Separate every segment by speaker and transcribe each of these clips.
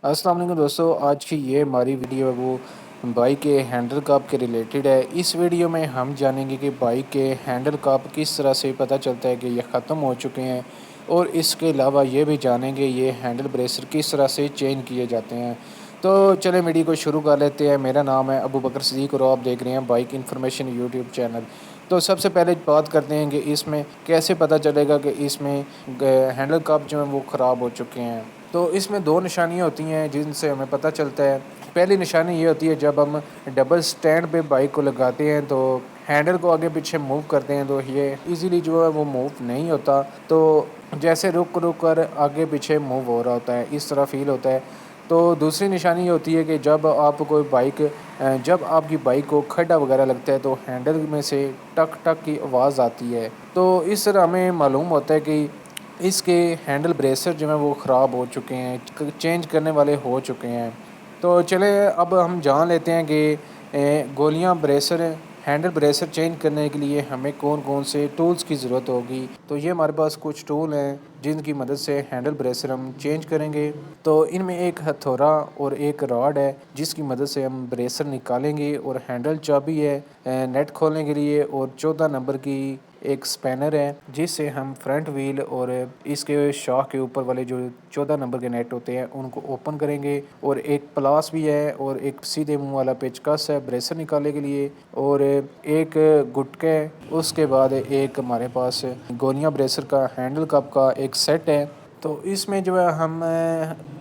Speaker 1: अस्सलाम वालेकुम दोस्तों, आज की ये हमारी वीडियो है वो बाइक के हैंडल कप के रिलेटेड है। इस वीडियो में हम जानेंगे कि बाइक के हैंडल कप किस तरह से पता चलता है कि ये ख़त्म हो चुके हैं, और इसके अलावा ये भी जानेंगे ये हैंडल ब्रेसर किस तरह से चेंज किए जाते हैं। तो चलें वीडियो को शुरू कर लेते हैं। मेरा नाम है अबू बकर सिद्दीक और आप देख रहे हैं बाइक इन्फॉर्मेशन यूट्यूब चैनल। तो सबसे पहले बात करते हैं कि इसमें कैसे पता चलेगा कि इसमें हैंडल कप जो हैं वो ख़राब हो चुके हैं। तो इसमें दो निशानियाँ होती हैं जिनसे हमें पता चलता है। पहली निशानी ये होती है जब हम डबल स्टैंड पे बाइक को लगाते हैं, तो हैंडल को आगे पीछे मूव करते हैं तो ये इजीली जो है वो मूव नहीं होता। तो जैसे रुक रुक कर आगे पीछे मूव हो रहा होता है, इस तरह फील होता है। तो दूसरी निशानी ये होती है कि जब आपकी बाइक को खड्डा वगैरह लगता है तो हैंडल में से टक टक की आवाज़ आती है। तो इस तरह हमें मालूम होता है कि इसके हैंडल ब्रेसर जो हैं वो ख़राब हो चुके हैं, चेंज करने वाले हो चुके हैं। तो चले अब हम जान लेते हैं कि गोलियां ब्रेसर हैंडल ब्रेसर चेंज करने के लिए हमें कौन कौन से टूल्स की ज़रूरत होगी। तो ये हमारे पास कुछ टूल हैं जिनकी मदद से हैंडल ब्रेसर हम चेंज करेंगे। तो इनमें एक हथौड़ा और एक रॉड है जिसकी मदद से हम ब्रेसर निकालेंगे, और हैंडल चाबी है नेट खोलने के लिए, और 14 नंबर की एक स्पैनर है जिससे हम फ्रंट व्हील और इसके शॉक के ऊपर वाले जो 14 नंबर के नेट होते हैं उनको ओपन करेंगे। और एक प्लास भी है और एक सीधे मुंह वाला पेचकस है ब्रेसर निकालने के लिए, और एक गुटका है। उसके बाद एक हमारे पास गोलियां ब्रेसर का हैंडल कप का एक सेट है। तो इसमें जो है हम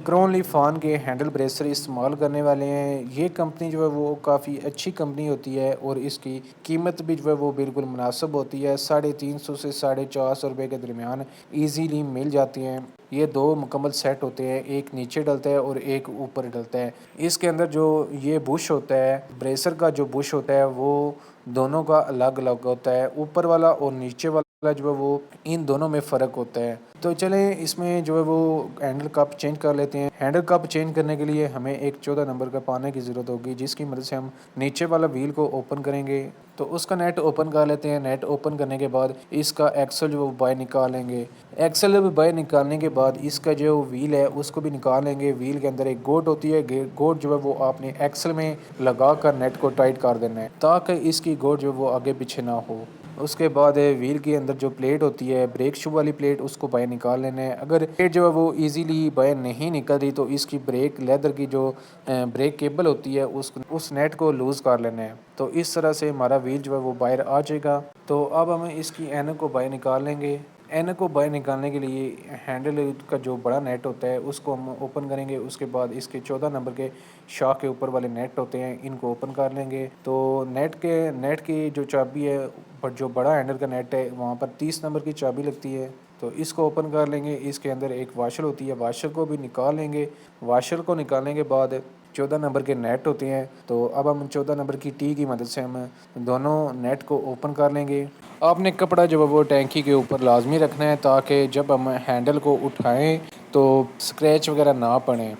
Speaker 1: क्रोनली फान के हैंडल ब्रेसर इस्तेमाल करने वाले हैं। ये कंपनी जो है वो काफ़ी अच्छी कंपनी होती है और इसकी कीमत भी जो है वो बिल्कुल मुनासिब होती है। 350 से 450 रुपये के दरमियान ईजीली मिल जाती हैं। ये दो मुकम्मल सेट होते हैं, एक नीचे डलता है और एक ऊपर डलता है। इसके अंदर जो ये बुश होता है, ब्रेसर का जो बुश होता है वो दोनों का अलग अलग होता है। ऊपर वाला और नीचे वाला जो है वो इन दोनों में फ़र्क होता है। तो चलें इसमें जो है वो हैंडल कप चेंज कर लेते हैं। हैंडल कप चेंज करने के लिए हमें एक 14 नंबर का पाने की ज़रूरत होगी जिसकी मदद से हम नीचे वाला व्हील को ओपन करेंगे। तो उसका नेट ओपन कर लेते हैं। नेट ओपन करने के बाद इसका एक्सल जो बाहर निकालेंगे। एक्सल बाहर निकालने के बाद इसका जो व्हील है उसको भी निकालेंगे। व्हील के अंदर एक गोट होती है, गोट जो है वो आपने एक्सल में लगा कर नेट को टाइट कर देना है ताकि इसकी गोट जो है वो आगे पीछे ना हो। उसके बाद व्हील के अंदर जो प्लेट होती है, ब्रेक शू वाली प्लेट, उसको बाहर निकाल लेना है। अगर प्लेट जो है वो इजीली बाहर नहीं निकल रही तो इसकी ब्रेक लेदर की जो ब्रेक केबल होती है उस नेट को लूज़ कर लेना है। तो इस तरह से हमारा व्हील जो है वो बाहर आ जाएगा। तो अब हम इसकी ऐनक को बाहर निकाल लेंगे। ऐनक को बाहर निकालने के लिए हैंडल का जो बड़ा नेट होता है उसको हम ओपन करेंगे। उसके बाद इसके 14 नंबर के शॉक के ऊपर वाले नेट होते हैं, इनको ओपन कर लेंगे। तो नेट की जो चाबी है, पर जो बड़ा हैंडल का नेट है वहाँ पर 30 नंबर की चाबी लगती है। तो इसको ओपन कर लेंगे। इसके अंदर एक वाशर होती है, वाशर को भी निकाल लेंगे। वाशर को निकालने के बाद 14 नंबर के नेट होते हैं। तो अब हम 14 नंबर की टी की मदद से हम दोनों नेट को ओपन कर लेंगे। आपने कपड़ा जो है वो टैंकी के ऊपर लाजमी रखना है ताकि जब हम हैंडल को उठाएं तो स्क्रैच वगैरह ना पड़े।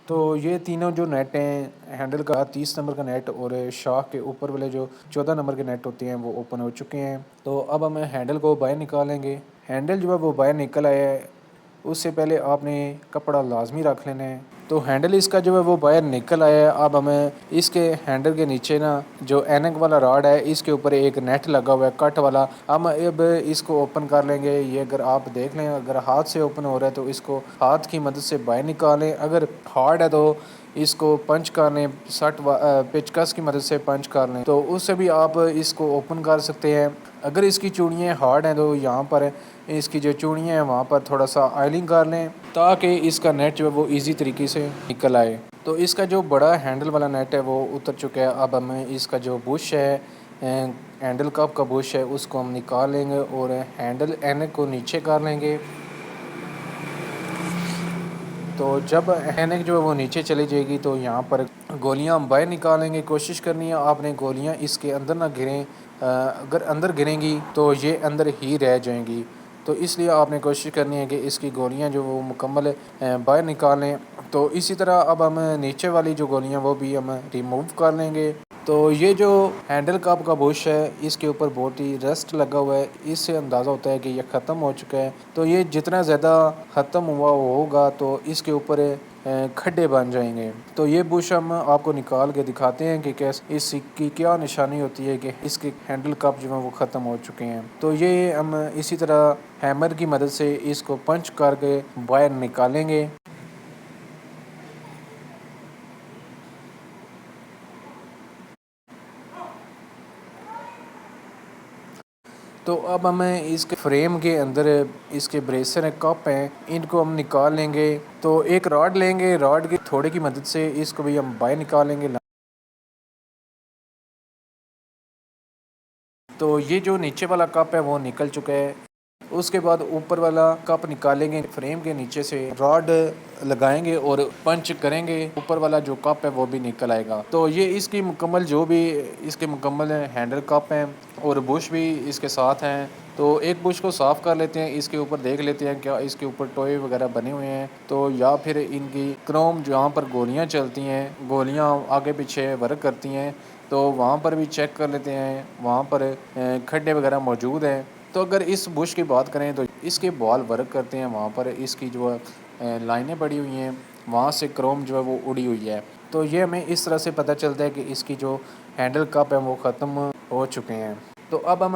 Speaker 1: तो ये तीनों जो नेट हैं, हैंडल का 30 नंबर का नेट और शाख के ऊपर वाले जो 14 नंबर के नेट होते हैं वो ओपन हो चुके हैं। तो अब हम हैंडल को बाहर निकालेंगे। हैंडल जो है वो बाहर निकल आया है। उससे पहले आपने कपड़ा लाजमी रख लेना है। तो हैंडल इसका जो है वो बाहर निकल आया है। अब हमें इसके हैंडल के नीचे ना जो एनक वाला रॉड है इसके ऊपर एक नेट लगा हुआ है कट वाला। हम अब इसको ओपन कर लेंगे। ये अगर आप देख लें, अगर हाथ से ओपन हो रहा है तो इसको हाथ की मदद से बाहर निकालें। अगर हार्ड है तो इसको पंच कर लें, पेचकस की मदद से पंच कर लें तो उससे भी आप इसको ओपन कर सकते हैं। अगर इसकी चूड़ियाँ हार्ड हैं तो यहाँ पर इसकी जो चूड़ियाँ हैं वहाँ पर थोड़ा सा आयलिंग कर लें ताकि इसका नेट जो है वो इजी तरीके से निकल आए। तो इसका जो बड़ा हैंडल वाला नेट है वो उतर चुका है। अब हमें इसका जो बुश है, हैंडल कप का बुश है, उसको हम निकाल लेंगे और हैंडल एनक को नीचे कर लेंगे। तो जब ऐनक जो है वो नीचे चली जाएगी तो यहाँ पर गोलियाँ हम बाहर निकालेंगे। कोशिश करनी है आपने गोलियाँ इसके अंदर ना गिरें। अगर अंदर गिरेंगी तो ये अंदर ही रह जाएंगी। तो इसलिए आपने कोशिश करनी है कि इसकी गोलियाँ जो वो मुकम्मल बाहर निकालें। तो इसी तरह अब हम नीचे वाली जो गोलियाँ वो भी हम रिमूव कर लेंगे। तो ये जो हैंडल कप का बुश है इसके ऊपर बहुत ही रस्ट लगा हुआ है, इससे अंदाज़ा होता है कि ये ख़त्म हो चुका है। तो ये जितना ज़्यादा ख़त्म हुआ होगा तो इसके ऊपर खड्डे बन जाएंगे। तो ये बुश हम आपको निकाल के दिखाते हैं कि कैसे इसकी क्या निशानी होती है कि इसके हैंडल कप जो है वो ख़त्म हो चुके हैं। तो ये हम इसी तरह हैमर की मदद से इसको पंच करके बाहर निकालेंगे। तो अब हमें इसके फ्रेम के अंदर इसके ब्रेसर हैं, कप हैं, इनको हम निकाल लेंगे। तो एक रॉड लेंगे, रॉड की थोड़े की मदद से इसको भी हम बाहर निकालेंगे। तो ये जो नीचे वाला कप है वो निकल चुका है। उसके बाद ऊपर वाला कप निकालेंगे, फ्रेम के नीचे से रॉड लगाएंगे और पंच करेंगे, ऊपर वाला जो कप है वो भी निकल आएगा। तो ये इसकी मुकम्मल जो भी इसके मुकम्मल हैंडल कप हैं और बुश भी इसके साथ हैं। तो एक बुश को साफ़ कर लेते हैं, इसके ऊपर देख लेते हैं क्या इसके ऊपर टोए वगैरह बने हुए हैं तो, या फिर इनकी क्रोम जहाँ पर गोलियाँ चलती हैं, गोलियाँ आगे पीछे वर्क करती हैं तो वहाँ पर भी चेक कर लेते हैं, वहाँ पर खड्डे वगैरह मौजूद हैं। तो अगर इस बुश की बात करें तो इसके बॉल वर्क करते हैं, वहाँ पर इसकी जो लाइनें पड़ी हुई हैं वहाँ से क्रोम जो है वो उड़ी हुई है। तो ये हमें इस तरह से पता चलता है कि इसकी जो हैंडल कप है वो ख़त्म हो चुके हैं। तो अब हम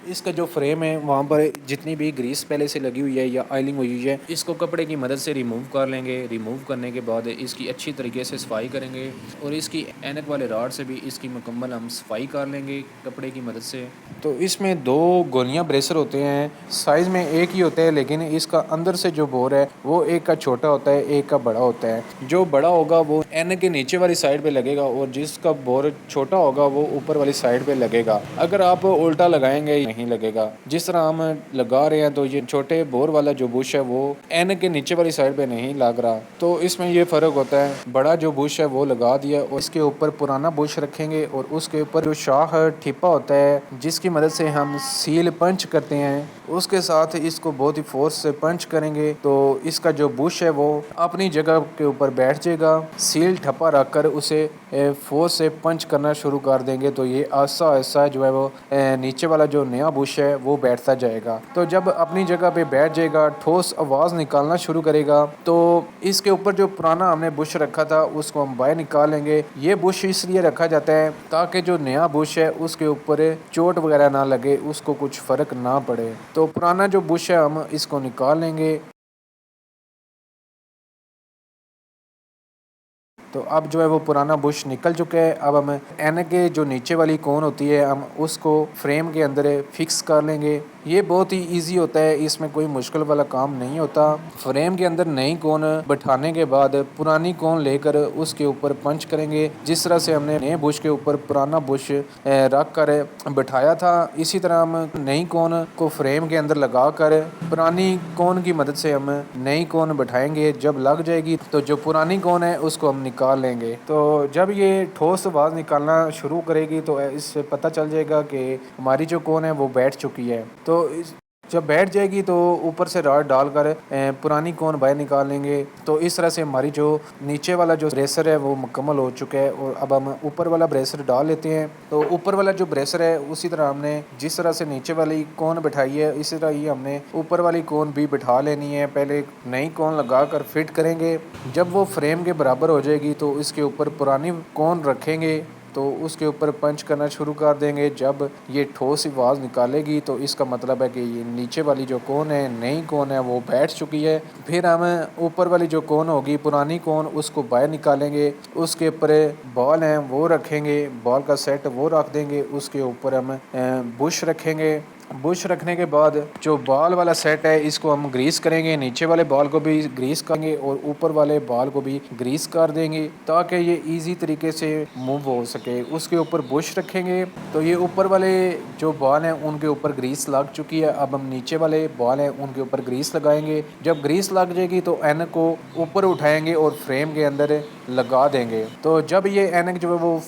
Speaker 1: इसका जो फ्रेम है वहाँ पर जितनी भी ग्रीस पहले से लगी हुई है या ऑयलिंग हुई है इसको कपड़े की मदद से रिमूव कर लेंगे। रिमूव करने के बाद इसकी अच्छी तरीके से सफाई करेंगे और इसकी ऐनक वाले रॉड से भी इसकी मुकम्मल हम सफाई कर लेंगे कपड़े की मदद से। तो इसमें दो गोलियां ब्रेसर होते हैं, साइज़ में एक ही होता है लेकिन इसका अंदर से जो बोर है वो एक का छोटा होता है, एक का बड़ा होता है। जो बड़ा होगा वो ऐनक के नीचे वाली साइड पे लगेगा और जिसका बोर छोटा होगा वो ऊपर वाली साइड पे लगेगा। अगर आप उल्टा लगाएंगे नहीं लगेगा। जिस तरह हम लगा रहे हैं तो ये छोटे बोर वाला जो बुश है वो ऐनक के नीचे वाली साइड पे नहीं लग रहा, तो इसमें ये फ़र्क होता है। बड़ा जो बुश है वो लगा दिया और इसके ऊपर पुराना बुश रखेंगे और उसके ऊपर जो शाह ठिप्पा होता है जिसकी मदद से हम सील पंच करते हैं उसके साथ इसको बहुत ही फोर्स से पंच करेंगे तो इसका जो बुश है वो अपनी जगह के ऊपर बैठ जाएगा। सील ठप्पा रख कर उसे फोर्स से पंच करना शुरू कर देंगे तो ये आहिस्ता आहिस्ता जो है वो नीचे वाला जो नया बुश है वो बैठता जाएगा। तो जब अपनी जगह पे बैठ जाएगा ठोस आवाज़ निकालना शुरू करेगा। तो इसके ऊपर जो पुराना हमने बुश रखा था उसको हम बाहर निकालेंगे। ये बुश इसलिए रखा जाता है ताकि जो नया बुश है उसके ऊपर चोट वगैरह ना लगे, उसको कुछ फ़र्क ना पड़े। तो पुराना जो बुश है हम इसको निकाल लेंगे। तो अब जो है वो पुराना बुश निकल चुका है। अब हम ऐनक के जो नीचे वाली कोन होती है हम उसको फ्रेम के अंदर फिक्स कर लेंगे। ये बहुत ही इजी होता है, इसमें कोई मुश्किल वाला काम नहीं होता। फ्रेम के अंदर नई कोन बैठाने के बाद पुरानी कोन लेकर उसके ऊपर पंच करेंगे। जिस तरह से हमने नए बुश के ऊपर पुराना बुश रख कर बैठाया था इसी तरह हम नई कोन को फ्रेम के अंदर लगा कर पुरानी कोन की मदद से हम नई कोन बैठाएंगे। जब लग जाएगी तो जो पुरानी कोन है उसको हम निकाल लेंगे। तो जब ये ठोस आवाज़ निकालना शुरू करेगी तो इससे पता चल जाएगा कि हमारी जो कोन है वो बैठ चुकी है। तो जब बैठ जाएगी तो ऊपर से रॉड डालकर पुरानी कोन बाहर निकाल लेंगे। तो इस तरह से हमारी जो नीचे वाला जो ब्रेसर है वो मुकम्मल हो चुका है। और अब हम ऊपर वाला ब्रेसर डाल लेते हैं। तो ऊपर वाला जो ब्रेसर है उसी तरह हमने जिस तरह से नीचे वाली कोन बैठाई है इसी तरह ही हमने ऊपर वाली कोन भी बैठा लेनी है। पहले नई कोन लगा कर फिट करेंगे। जब वो फ्रेम के बराबर हो जाएगी तो इसके ऊपर पुरानी कोन रखेंगे तो उसके ऊपर पंच करना शुरू कर देंगे। जब ये ठोस आवाज़ निकालेगी तो इसका मतलब है कि ये नीचे वाली जो कोन है नई कोन है वो बैठ चुकी है। फिर हम ऊपर वाली जो कोन होगी पुरानी कोन उसको बाहर निकालेंगे। उसके ऊपर बॉल हैं वो रखेंगे, बॉल का सेट वो रख देंगे। उसके ऊपर हम बुश रखेंगे। बुश रखने के बाद जो बॉल वाला सेट है इसको हम ग्रीस करेंगे। नीचे वाले बॉल को भी ग्रीस करेंगे और ऊपर वाले बॉल को भी ग्रीस कर देंगे ताकि ये इजी तरीके से मूव हो सके। उसके ऊपर बुश रखेंगे। तो ये ऊपर वाले जो बॉल हैं उनके ऊपर ग्रीस लग चुकी है। अब हम नीचे वाले बॉल हैं उनके ऊपर ग्रीस लगाएंगे। जब ग्रीस लग जाएगी तो एन को ऊपर उठाएंगे और फ्रेम के अंदर लगा देंगे। तो जब ये ऐनक जो है वो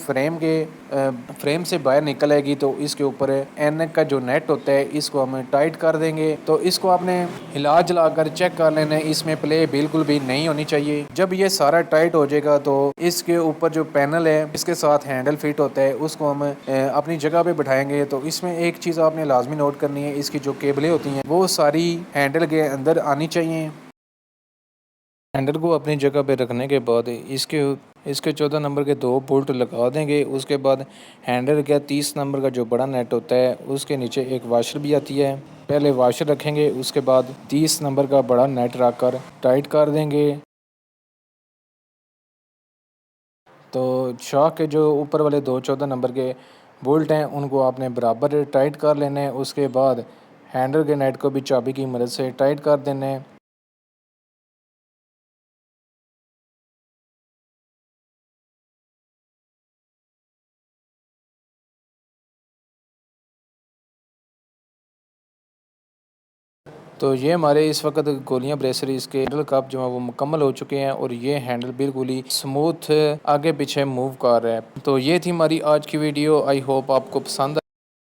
Speaker 1: फ्रेम से बाहर निकल आएगी तो इसके ऊपर ऐनक का जो नेट होता है इसको हम टाइट कर देंगे। तो इसको आपने हिला जला कर चेक कर लेना है, इसमें प्ले बिल्कुल भी नहीं होनी चाहिए। जब ये सारा टाइट हो जाएगा तो इसके ऊपर जो पैनल है इसके साथ हैंडल फिट होता है उसको हम अपनी जगह पे बैठाएंगे। तो इसमें एक चीज़ आपने लाजमी नोट करनी है, इसकी जो केबलें होती हैं वो सारी हैंडल के अंदर आनी चाहिए। हैंडल को अपनी जगह पे रखने के बाद इसके 14 नंबर के 2 बोल्ट लगा देंगे। उसके बाद हैंडल का 30 नंबर का जो बड़ा नेट होता है उसके नीचे एक वाशर भी आती है, पहले वाशर रखेंगे, उसके बाद 30 नंबर का बड़ा नेट रख कर टाइट कर देंगे। तो शॉक के जो ऊपर वाले 2 14 नंबर के बोल्ट हैं उनको आपने बराबर टाइट कर लेना है। उसके बाद हैंडल के नेट को भी चाबी की मदद से टाइट कर देना है। तो ये हमारे इस वक्त गोलियां ब्रेसरीज के हैंडल कप जो है वो मुकम्मल हो चुके हैं और ये हैंडल बिल्कुल ही स्मूथ आगे पीछे मूव कर रहा है। तो ये थी हमारी आज की वीडियो। आई होप आपको पसंद